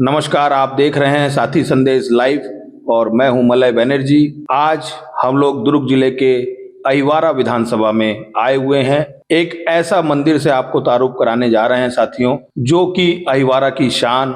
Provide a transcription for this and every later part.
नमस्कार, आप देख रहे हैं साथी संदेश लाइव और मैं हूं मलय बनर्जी। आज हम लोग दुर्ग जिले के अहिवारा विधानसभा में आए हुए हैं। एक ऐसा मंदिर से आपको तारुफ कराने जा रहे हैं साथियों, जो कि अहिवारा की शान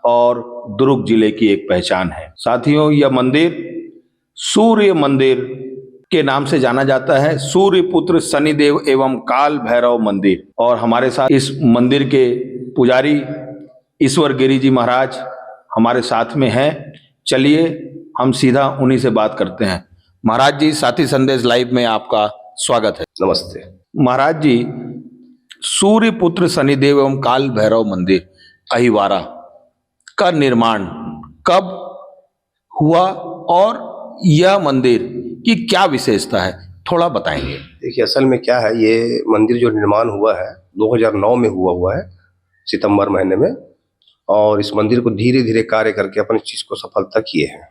और दुर्ग जिले की एक पहचान है। साथियों, यह मंदिर सूर्य मंदिर के नाम से जाना जाता है, सूर्य पुत्र शनिदेव एवं काल भैरव मंदिर। और हमारे साथ इस मंदिर के पुजारी ईश्वर गिरी जी महाराज हमारे साथ में हैं। चलिए हम सीधा उन्हीं से बात करते हैं। महाराज जी, साथी संदेश लाइव में आपका स्वागत है। नमस्ते महाराज जी, सूर्य पुत्र शनिदेव एवं काल भैरव मंदिर अहिवारा का निर्माण कब हुआ और यह मंदिर की क्या विशेषता है, थोड़ा बताएंगे। देखिए, असल में क्या है, ये मंदिर जो निर्माण हुआ है 2009 में हुआ है, सितंबर महीने में। और इस मंदिर को धीरे धीरे कार्य करके अपन इस चीज़ को सफलता किए हैं।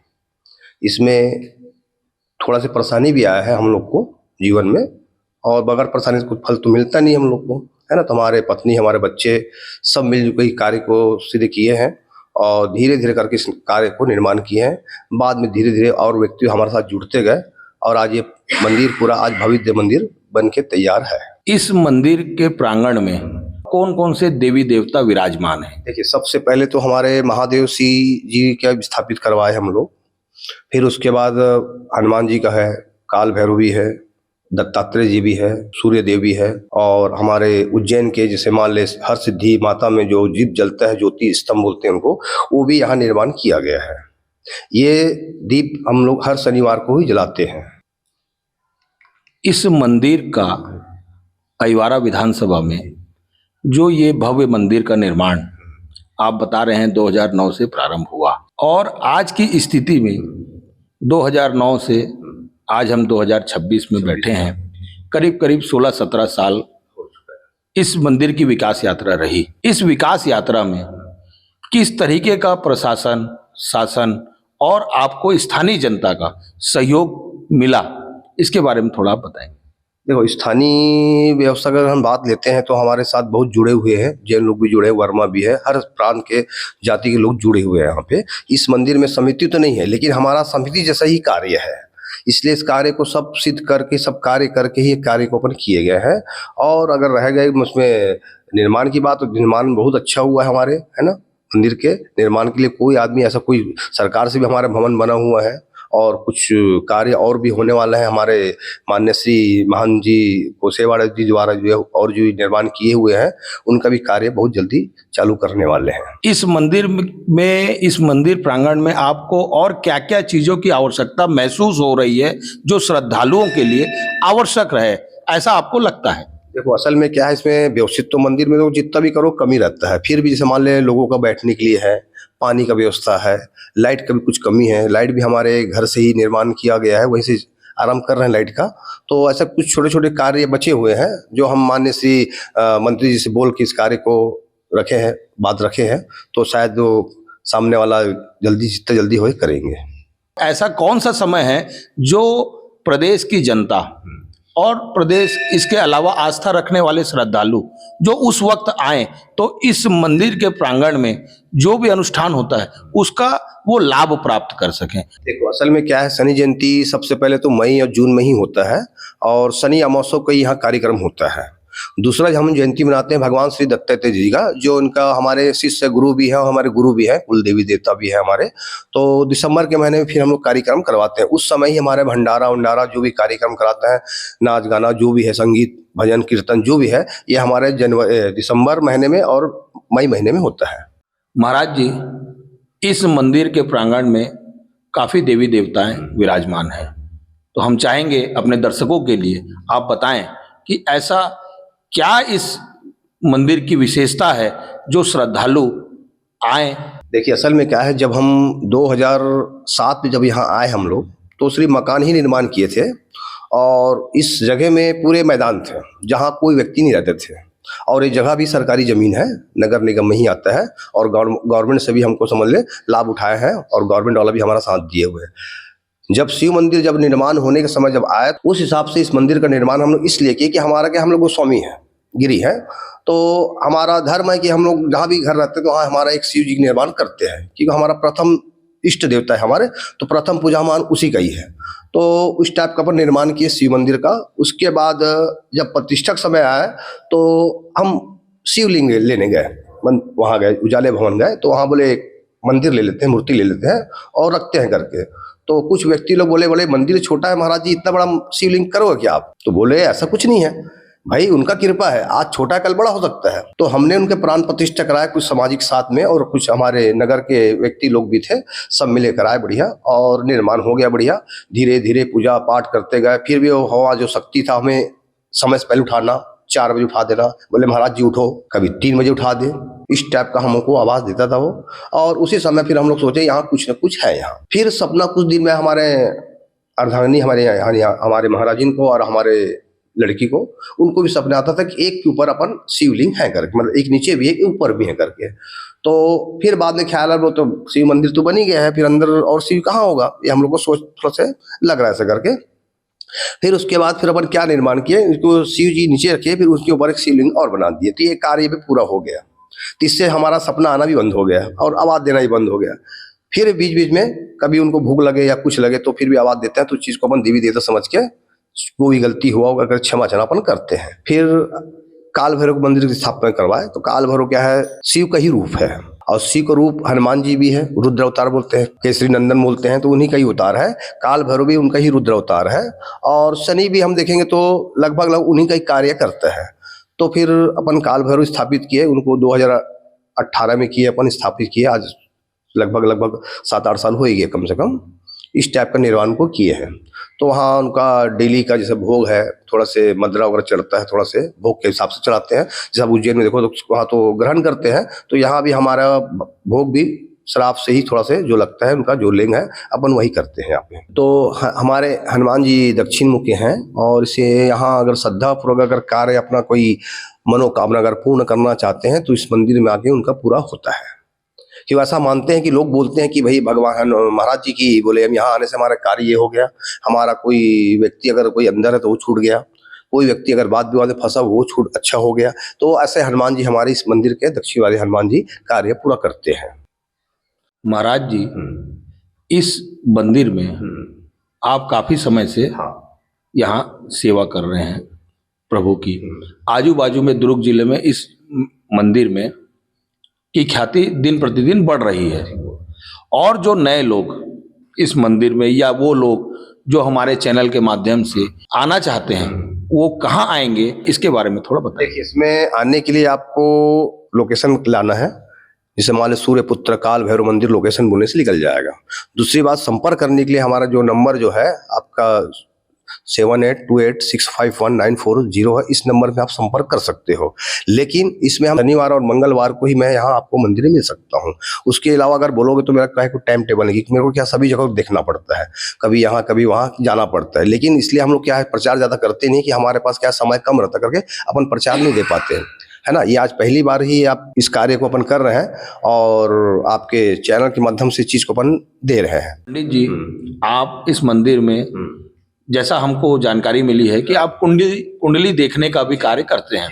इसमें थोड़ा सा परेशानी भी आया है हम लोग को जीवन में, और बगैर परेशानी से कुछ फल तो मिलता नहीं हम लोग को, है ना। तो हमारे पत्नी, हमारे बच्चे सब मिलजुल के कार्य को सिद्ध किए हैं और धीरे धीरे करके इस कार्य को निर्माण किए हैं। बाद में धीरे धीरे और व्यक्ति हमारे साथ जुड़ते गए और आज ये मंदिर पूरा आज भव्य मंदिर बन के तैयार है। इस मंदिर के प्रांगण में कौन कौन से देवी देवता विराजमान हैं? देखिए, सबसे पहले तो हमारे महादेव जी का स्थापित करवाए हम लोग। फिर उसके बाद हनुमान जी का है, काल भैरव भी है, दत्तात्रेय जी भी है, सूर्य देव भी है। और हमारे उज्जैन के जैसे मान ले हर सिद्धि माता में जो दीप जलता है, ज्योति स्तंभ बोलते हैं उनको, वो भी यहाँ निर्माण किया गया है। ये दीप हम लोग हर शनिवार को ही जलाते हैं। इस मंदिर का अहिवारा विधानसभा में जो ये भव्य मंदिर का निर्माण आप बता रहे हैं 2009 से प्रारंभ हुआ, और आज की स्थिति में 2009 से आज हम 2026 में बैठे हैं, करीब करीब 16-17 साल इस मंदिर की विकास यात्रा रही। इस विकास यात्रा में किस तरीके का प्रशासन, शासन और आपको स्थानीय जनता का सहयोग मिला, इसके बारे में थोड़ा बताएंगे। देखो, स्थानीय व्यवस्था अगर हम बात लेते हैं तो हमारे साथ बहुत जुड़े हुए हैं, जैन लोग भी जुड़े हैं, वर्मा भी है, हर प्रांत के जाति के लोग जुड़े हुए हैं यहाँ पे। इस मंदिर में समिति तो नहीं है, लेकिन हमारा समिति जैसा ही कार्य है, इसलिए इस कार्य को सब सिद्ध करके, सब कार्य करके ही कार्य को अपन किए गए हैं। और अगर रह गए उसमें निर्माण की बात, तो निर्माण बहुत अच्छा हुआ है हमारे, है ना। मंदिर के निर्माण के लिए कोई आदमी ऐसा, कोई सरकार से भी हमारा भवन बना हुआ है और कुछ कार्य और भी होने वाला है। हमारे माननीय श्री महान जी कोसेवाड़ा जी द्वारा जो है और जो निर्माण किए हुए हैं, उनका भी कार्य बहुत जल्दी चालू करने वाले हैं। इस मंदिर में, इस मंदिर प्रांगण में आपको और क्या क्या चीजों की आवश्यकता महसूस हो रही है जो श्रद्धालुओं के लिए आवश्यक रहे, ऐसा आपको लगता है? देखो, असल में क्या है, इसमें व्यवस्थित तो मंदिर में तो जितना भी करो कमी रहता है। फिर भी जैसे मान ले लोगों का बैठने के लिए है, पानी का व्यवस्था है, लाइट का भी कुछ कमी है। लाइट भी हमारे घर से ही निर्माण किया गया है, वहीं से आरंभ कर रहे हैं लाइट का। तो ऐसा कुछ छोटे छोटे कार्य बचे हुए हैं जो हम माननीय श्री मंत्री जी से बोल के इस कार्य को बात रखे हैं। तो शायद वो सामने वाला जल्दी, जितना जल्दी हो करेंगे। ऐसा कौन सा समय है जो प्रदेश की जनता और प्रदेश इसके अलावा आस्था रखने वाले श्रद्धालु जो उस वक्त आए तो इस मंदिर के प्रांगण में जो भी अनुष्ठान होता है उसका वो लाभ प्राप्त कर सकें? देखो, असल में क्या है, शनि जयंती सबसे पहले तो मई और जून में ही होता है, और शनि अमावस्या का यहाँ कार्यक्रम होता है। दूसरा हम जयंती मनाते हैं भगवान श्री दत्तात्रेय जी का, जो उनका हमारे शिष्य गुरु भी है और हमारे गुरु भी है, कुल देवी देवता भी है हमारे। तो दिसंबर के महीने में फिर हम लोग कार्यक्रम करवाते हैं। उस समय ही हमारे भंडारा जो भी कार्यक्रम कराते हैं, नाच गाना जो भी है, संगीत भजन कीर्तन जो भी है, ये हमारे दिसंबर महीने में और मई महीने में होता है। महाराज जी, इस मंदिर के प्रांगण में काफी देवी देवताएं विराजमान हैं, तो हम चाहेंगे अपने दर्शकों के लिए आप बताएं कि ऐसा क्या इस मंदिर की विशेषता है जो श्रद्धालु आए। देखिए, असल में क्या है, जब हम 2007 में जब यहाँ आए हम लोग, तो सिर्फ मकान ही निर्माण किए थे और इस जगह में पूरे मैदान थे जहाँ कोई व्यक्ति नहीं रहते थे। और ये जगह भी सरकारी जमीन है, नगर निगम में ही आता है, और गवर्नमेंट से भी हमको समझ ले लाभ उठाए हैं, और गवर्नमेंट वाला भी हमारा साथ दिए हुए हैं। जब शिव मंदिर जब निर्माण होने का समय जब आया, उस हिसाब से इस मंदिर का निर्माण हम लोग इसलिए किए कि हमारा क्या, हम लोग गोस्वामी हैं, गिरी है। तो हमारा धर्म है कि हम लोग जहाँ भी घर रहते हैं तो वहाँ हमारा एक शिव जी का निर्माण करते हैं, क्योंकि हमारा प्रथम इष्ट देवता है हमारे, तो प्रथम पूजा मान उसी का ही है। तो उस टाइप का अपन निर्माण किए शिव मंदिर का। उसके बाद जब प्रतिष्ठा का समय आया तो हम शिवलिंग लेने गए, वहाँ गए उजाले भवन गए, तो वहाँ बोले एक मंदिर ले लेते हैं, मूर्ति ले लेते हैं और रखते हैं करके। तो कुछ व्यक्ति लोग बोले बोले मंदिर छोटा है महाराज जी, इतना बड़ा शिवलिंग करोगे क्या आप? तो बोले ऐसा कुछ नहीं है भाई, उनका कृपा है, आज छोटा कल बड़ा हो सकता है। तो हमने उनके प्राण प्रतिष्ठा कराया, कुछ सामाजिक साथ में और कुछ हमारे नगर के व्यक्ति लोग भी थे, सब मिले कराए बढ़िया, और निर्माण हो गया बढ़िया। धीरे धीरे पूजा पाठ करते गए। फिर भी वो हवा जो शक्ति था, हमें समय से पहले उठाना, 4 बजे उठा देना, बोले महाराज जी उठो, कभी 3 बजे उठा दे, इस टाइप का हमको आवाज देता था वो। और उसी समय फिर हम लोग सोचे यहाँ कुछ न कुछ है। यहाँ फिर सपना कुछ दिन में हमारे अर्धांगिनी हमारे महाराज जी को और हमारे लड़की को, उनको भी सपना आता था कि एक के ऊपर अपन शिवलिंग है करके, मतलब एक नीचे भी है एक ऊपर भी है करके। तो फिर बाद में ख्याल आया वो तो शिव मंदिर तो बन ही गया है, फिर अंदर और शिव कहाँ होगा, ये हम लोग को सोच थोड़ा सा लग रहा है ऐसा करके। फिर उसके बाद फिर अपन क्या निर्माण किए, इसको शिव जी नीचे रखे, फिर उसके ऊपर एक शिवलिंग और बना दिए। तो ये कार्य भी पूरा हो गया। तो इससे हमारा सपना आना भी बंद हो गया और आवाज़ देना ही बंद हो गया। फिर बीच बीच में कभी उनको भूख लगे या कुछ लगे तो फिर भी आवाज़ देते हैं, तो उस चीज़ को अपन देवी देवता समझ के कोई गलती हुआ होगा अगर क्षमा चनापन करते हैं। फिर काल भैरव मंदिर की स्थापना करवाए। तो काल भैरव क्या है, शिव का ही रूप है, और शिव का रूप हनुमान जी भी है, रुद्र अवतार बोलते हैं, केसरी नंदन बोलते हैं, तो उन्हीं का ही अवतार है। काल भैरव भी उनका ही रुद्र अवतार है, और शनि भी हम देखेंगे तो लगभग उन्हीं का ही कार्य करता है। तो फिर अपन काल भैरव स्थापित किए, उनको 2018 में किए, अपन स्थापित किए। आज लगभग 7-8 साल हो ही गए कम से कम, इस टाइप का निर्माण को किए हैं। तो वहाँ उनका डेली का जैसे भोग है, थोड़ा से मदरा वगैरह चढ़ता है, थोड़ा से भोग के हिसाब से चढ़ाते हैं। जैसे आप उज्जैन में देखो तो वहाँ तो ग्रहण करते हैं, तो यहाँ भी हमारा भोग भी शराब से ही थोड़ा से जो लगता है, उनका जो लिंग है अपन वही करते हैं यहाँ पे। तो हमारे हनुमान जी दक्षिण मुख के हैं, और इसे यहाँ अगर श्रद्धा पूर्वक अगर कार्य अपना कोई मनोकामना अगर पूर्ण करना चाहते हैं तो इस मंदिर में आके उनका पूरा होता है। कि ऐसा मानते हैं कि लोग बोलते हैं कि भाई भगवान महाराज जी की बोले हम यहाँ आने से हमारा कार्य ये हो गया, हमारा कोई व्यक्ति अगर कोई अंदर है तो वो छूट गया, कोई व्यक्ति अगर वाद विवाद में फंसा वो छूट अच्छा हो गया। तो ऐसे हनुमान जी हमारे इस मंदिर के दक्षिण वाले हनुमान जी कार्य पूरा करते हैं। महाराज जी, इस मंदिर में आप काफी समय से यहाँ सेवा कर रहे हैं प्रभु की। आजू बाजू में दुर्ग जिले में इस मंदिर में की ख्याति दिन प्रतिदिन बढ़ रही है, और जो नए लोग इस मंदिर में या वो लोग जो हमारे चैनल के माध्यम से आना चाहते हैं वो कहाँ आएंगे, इसके बारे में थोड़ा बताइए। देखिए, इसमें आने के लिए आपको लोकेशन लाना है, जैसे मान लो सूर्यपुत्र काल भैरव मंदिर लोकेशन बोलने से निकल जाएगा। दूसरी बात, संपर्क करने के लिए हमारा जो नंबर जो है आपका 7828651940 है, इस नंबर पे आप संपर्क कर सकते हो। लेकिन इसमें हम शनिवार और मंगलवार को ही मैं यहाँ आपको मंदिर में मिल सकता हूँ। उसके अलावा अगर बोलोगे तो मेरा क्या कोई टाइम टेबल है, मेरे को क्या सभी जगह देखना पड़ता है, कभी यहाँ कभी वहाँ जाना पड़ता है। लेकिन इसलिए हम लोग क्या है, प्रचार ज़्यादा करते नहीं, कि हमारे पास क्या समय कम रहता करके अपन प्रचार नहीं दे पाते हैं, है ना। ये आज पहली बार ही आप इस कार्य को अपन कर रहे हैं, और आपके चैनल के माध्यम से चीज़ को अपन दे रहे हैं। पंडित जी, आप इस मंदिर में, जैसा हमको जानकारी मिली है कि आप कुंडली देखने का भी कार्य करते हैं,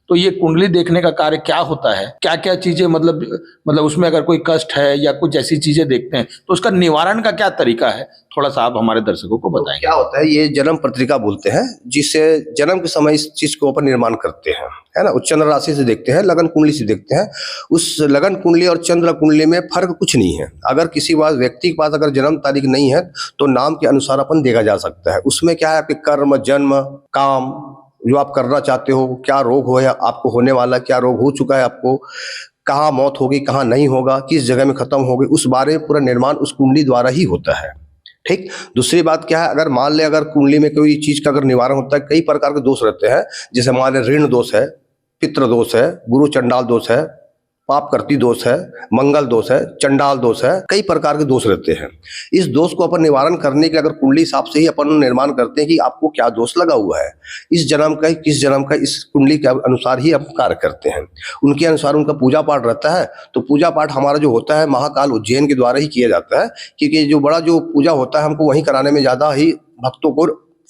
तो ये कुंडली देखने का कार्य क्या होता है, क्या क्या चीजें मतलब उसमें अगर कोई कष्ट है या कुछ ऐसी चीजें देखते हैं तो उसका निवारण का क्या तरीका है, थोड़ा सा आप हमारे दर्शकों को बताएं। क्या होता है, ये जन्म पत्रिका बोलते हैं, जिससे जन्म के समय इस चीज को अपन निर्माण करते हैं, है ना। उस चंद्र राशि से देखते हैं, लगन कुंडली से देखते हैं। उस लगन कुंडली और चंद्र कुंडली में फर्क कुछ नहीं है। अगर किसी बात व्यक्ति के पास अगर जन्म तारीख नहीं है तो नाम के अनुसार अपन देखा जा सकता है। उसमें क्या है, आपके कर्म, जन्म, काम, जो आप करना चाहते हो, क्या रोग हो या आपको होने वाला, क्या रोग हो चुका है आपको, कहाँ मौत होगी, कहाँ नहीं होगा, किस जगह में खत्म होगी, उस बारे में पूरा निर्माण उस कुंडली द्वारा ही होता है। ठीक। दूसरी बात क्या है, अगर मान ले अगर कुंडली में कोई चीज का अगर निवारण होता है, कई प्रकार के दोष रहते हैं, जैसे मान ले ऋण दोष है, पितृ दोष है, गुरु चंडाल दोष है, पाप करती दोष है, मंगल दोष है, चंडाल दोष है, कई प्रकार के दोष रहते हैं। इस दोष को अपन निवारण करने के लिए अगर कुंडली हिसाब से ही अपन निर्माण करते हैं कि आपको क्या दोष लगा हुआ है, इस जन्म का किस जन्म का, इस कुंडली के अनुसार ही हम कार्य करते हैं। उनके अनुसार उनका पूजा पाठ रहता है। तो पूजा पाठ हमारा जो होता है महाकाल उज्जैन के द्वारा ही किया जाता है, क्योंकि जो बड़ा जो पूजा होता है हमको वहीं कराने में ज़्यादा ही भक्तों को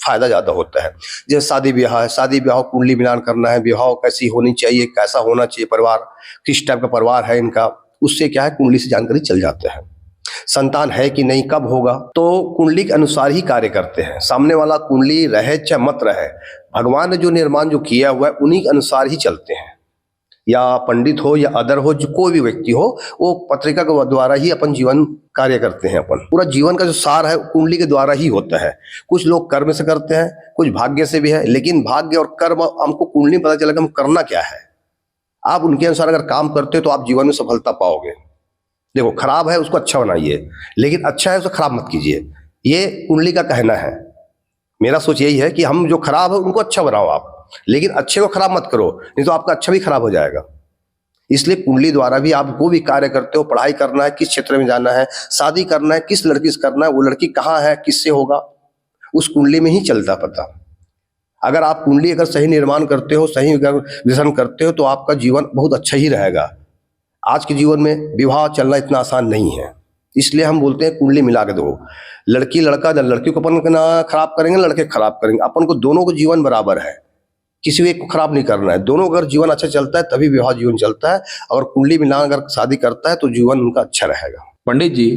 फायदा ज्यादा होता है। जैसे शादी ब्याह है, शादी ब्याह कुंडली मिलान करना है, विवाह कैसी होनी चाहिए, कैसा होना चाहिए परिवार, किस टाइप का परिवार है इनका, उससे क्या है कुंडली से जानकारी चल जाते हैं। संतान है कि नहीं, कब होगा, तो कुंडली के अनुसार ही कार्य करते हैं। सामने वाला कुंडली रहे चाहे मत रहे, भगवान ने जो निर्माण जो किया हुआ है उन्हीं के अनुसार ही चलते हैं। या पंडित हो या अदर हो, जो कोई भी व्यक्ति हो, वो पत्रिका के द्वारा ही अपन जीवन कार्य करते हैं। अपन पूरा जीवन का जो सार है कुंडली के द्वारा ही होता है। कुछ लोग कर्म से करते हैं, कुछ भाग्य से भी है, लेकिन भाग्य और कर्म हमको कुंडली में पता चलेगा हम करना क्या है। आप उनके अनुसार अगर काम करते हो तो आप जीवन में सफलता पाओगे। देखो, खराब है उसको अच्छा बनाइए, लेकिन अच्छा है उसे खराब मत कीजिए। ये कुंडली का कहना है। मेरा सोच यही है कि हम जो खराब है उनको अच्छा बनाओ आप, लेकिन अच्छे को खराब मत करो, नहीं तो आपका अच्छा भी खराब हो जाएगा। इसलिए कुंडली द्वारा भी आप वो भी कार्य करते हो, पढ़ाई करना है, किस क्षेत्र में जाना है, शादी करना है, किस लड़की से करना है, वो लड़की कहाँ है, किससे होगा, उस कुंडली में ही चलता पता। अगर आप कुंडली अगर सही निर्माण करते हो, सही विजन करते हो, तो आपका जीवन बहुत अच्छा ही रहेगा। आज के जीवन में विवाह चलना इतना आसान नहीं है, इसलिए हम बोलते हैं कुंडली मिला के दो। लड़की लड़का, लड़की को अपन ना खराब करेंगे, लड़के खराब करेंगे, अपन को दोनों को जीवन बराबर है, किसी एक को खराब नहीं करना है। दोनों अगर जीवन अच्छा चलता है तभी विवाह जीवन चलता है, और कुंडली मिलान अगर शादी करता है तो जीवन उनका अच्छा रहेगा। पंडित जी,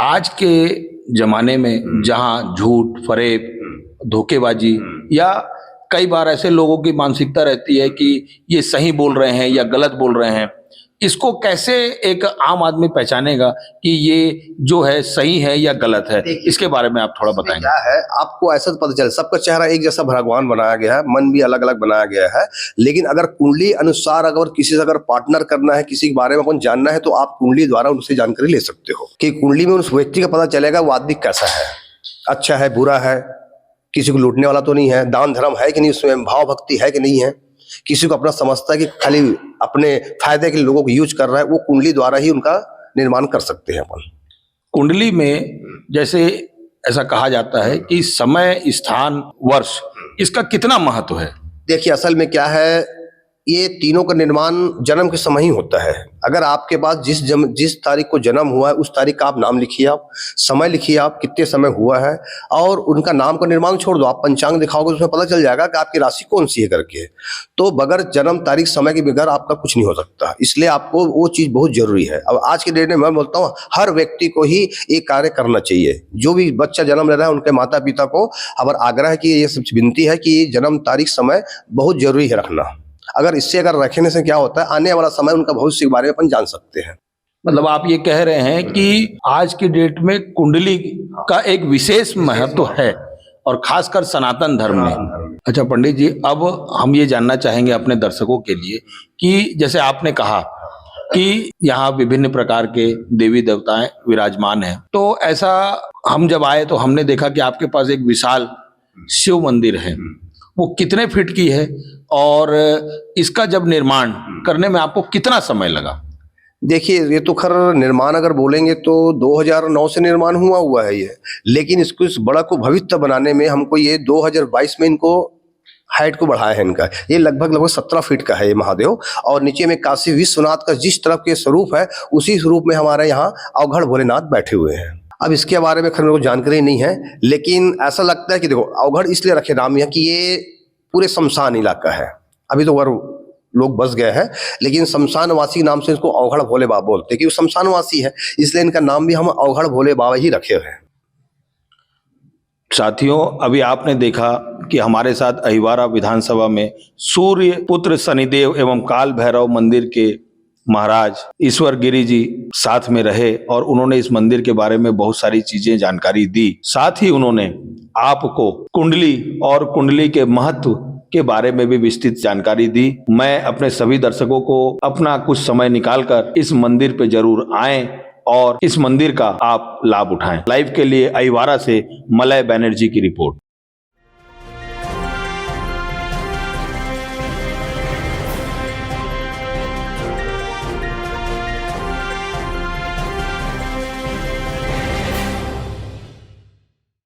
आज के जमाने में जहां झूठ, फरेब, धोखेबाजी या कई बार ऐसे लोगों की मानसिकता रहती है कि ये सही बोल रहे हैं या गलत बोल रहे हैं, इसको कैसे एक आम आदमी पहचानेगा कि ये जो है सही है या गलत है, इसके बारे में आप थोड़ा बताएंगे। क्या है, आपको ऐसा तो पता चले सबका चेहरा एक जैसा भगवान बनाया गया है, मन भी अलग अलग बनाया गया है, लेकिन अगर कुंडली अनुसार अगर किसी से अगर पार्टनर करना है, किसी के बारे में अपन जानना है, तो आप कुंडली द्वारा उनसे जानकारी ले सकते हो कि कुंडली में उस व्यक्ति का पता चलेगा वो आदमी कैसा है, अच्छा है, बुरा है, किसी को लूटने वाला तो नहीं है, दान धर्म है कि नहीं, उसमें भाव भक्ति है कि नहीं है, किसी को अपना समझता है कि खाली अपने फायदे के लिए लोगों को यूज कर रहा है, वो कुंडली द्वारा ही उनका निर्माण कर सकते हैं अपन। कुंडली में जैसे ऐसा कहा जाता है कि समय, स्थान, वर्ष, इसका कितना महत्व है? देखिए, असल में क्या है, ये तीनों का निर्माण जन्म के समय ही होता है। अगर आपके पास जिस तारीख को जन्म हुआ है उस तारीख का आप नाम लिखिए, आप समय लिखिए, आप कितने समय हुआ है, और उनका नाम का निर्माण छोड़ दो, आप पंचांग दिखाओगे तो उसमें पता चल जाएगा कि आपकी राशि कौन सी है करके। तो बगैर जन्म तारीख समय के बगैर आपका कुछ नहीं हो सकता, इसलिए आपको वो चीज़ बहुत जरूरी है। अब आज के डेट में मैं बोलता हूँ हर व्यक्ति को ही ये कार्य करना चाहिए। जो भी बच्चा जन्म ले रहा है उनके माता पिता को अगर आग्रह है कि ये सब विनती है कि जन्म तारीख समय बहुत जरूरी है रखना। अगर इससे अगर रखने से क्या होता है, आने वाला समय उनका भविष्य के बारे में अपन जान सकते हैं। मतलब आप ये कह रहे हैं कि आज की डेट में कुंडली का एक विशेष महत्व है, और खासकर सनातन धर्म में। अच्छा पंडित जी, अब हम ये जानना चाहेंगे अपने दर्शकों के लिए कि जैसे आपने कहा कि यहाँ विभिन्न प्रकार के देवी देवताएं विराजमान हैं, तो ऐसा हम जब आए तो हमने देखा कि आपके पास एक विशाल शिव मंदिर है। वो कितने फीट की है और इसका जब निर्माण करने में आपको कितना समय लगा? देखिए, ये तो खैर निर्माण अगर बोलेंगे तो 2009 से निर्माण हुआ है ये, लेकिन इसको इस बड़ा को भविष्य बनाने में हमको ये 2022 में इनको हाइट को बढ़ाया है इनका। ये लगभग 17 फीट का है ये महादेव, और नीचे में काशी विश्वनाथ का जिस तरफ के स्वरूप है उसी स्वरूप में हमारे यहाँ अवघड़ भोलेनाथ बैठे हुए हैं। अब इसके बारे में खैर मेरे को जानकारी नहीं है, लेकिन ऐसा लगता है कि देखो, अवघड़ इसलिए रखे नाम है कि ये पूरे शमशान इलाका है। अभी तो लोग बस गए हैं, लेकिन शमशानवासी नाम से इसको अवघड़ भोले बाबा बोलते हैं कि वो शमशानवासी है, इसलिए इनका नाम भी हम अवघड़ भोले बाबा ही रखे हुए हैं। साथियों, अभी आपने देखा कि हमारे साथ अहिवारा विधानसभा में सूर्य पुत्र शनिदेव एवं काल भैरव मंदिर के महाराज ईश्वर गिरी जी साथ में रहे, और उन्होंने इस मंदिर के बारे में बहुत सारी चीजें जानकारी दी। साथ ही उन्होंने आपको कुंडली और कुंडली के महत्व के बारे में भी विस्तृत जानकारी दी। मैं अपने सभी दर्शकों को अपना कुछ समय निकालकर इस मंदिर पे जरूर आएं और इस मंदिर का आप लाभ उठाएं। लाइव के लिए अहिवारा से मलय बनर्जी की रिपोर्ट।